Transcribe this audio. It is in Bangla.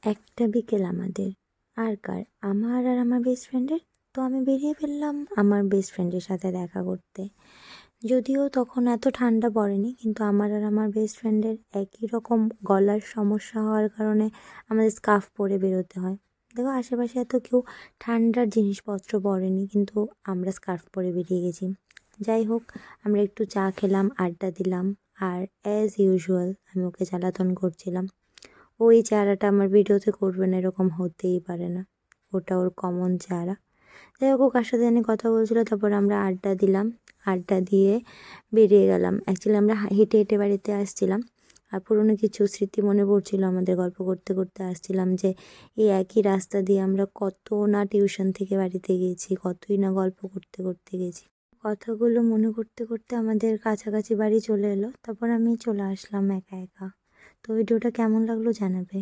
একটা বিকেল আমাদের, আর কার, আমার আর আমার বেস্ট ফ্রেন্ডের। তো আমি বেরিয়ে ফেললাম আমার বেস্ট ফ্রেন্ডের সাথে দেখা করতে। যদিও তখন এত ঠান্ডা পড়েনি, কিন্তু আমার আর আমার বেস্ট ফ্রেন্ডের একই রকম গলার সমস্যা হওয়ার কারণে আমাদের স্কার্ফ পরে বেরোতে হয়। দেখো, আশেপাশে এত কেউ ঠান্ডার জিনিসপত্র পরেনি, কিন্তু আমরা স্কার্ফ পরে বেরিয়ে গেছি। যাই হোক, আমরা একটু চা খেলাম, আড্ডা দিলাম, আর অ্যাজ ইউজুয়াল আমি ওকে জ্বালাতন করছিলাম। ওই চেহারাটা আমার ভিডিওতে করবে না, এরকম হতেই পারে না, ওটা ওর কমন চেহারা। যাই হোক, ও কার সাথে জানি কথা বলছিলো, তারপর আমরা আড্ডা দিলাম, আড্ডা দিয়ে বেরিয়ে গেলাম। অ্যাকচুয়ালি আমরা হেঁটে হেঁটে বাড়িতে আসছিলাম, আর পুরনো কিছু স্মৃতি মনে পড়ছিল আমাদের। গল্প করতে করতে আসছিলাম যে এই একই রাস্তা দিয়ে আমরা কত না টিউশন থেকে বাড়িতে গেছি, কতই না গল্প করতে করতে গেছি। কথাগুলো মনে করতে করতে আমাদের কাছাকাছি বাড়ি চলে এলো, তারপর আমি চলে আসলাম একা একা। তো ভিডিওটা কেমন লাগলো জানাবে।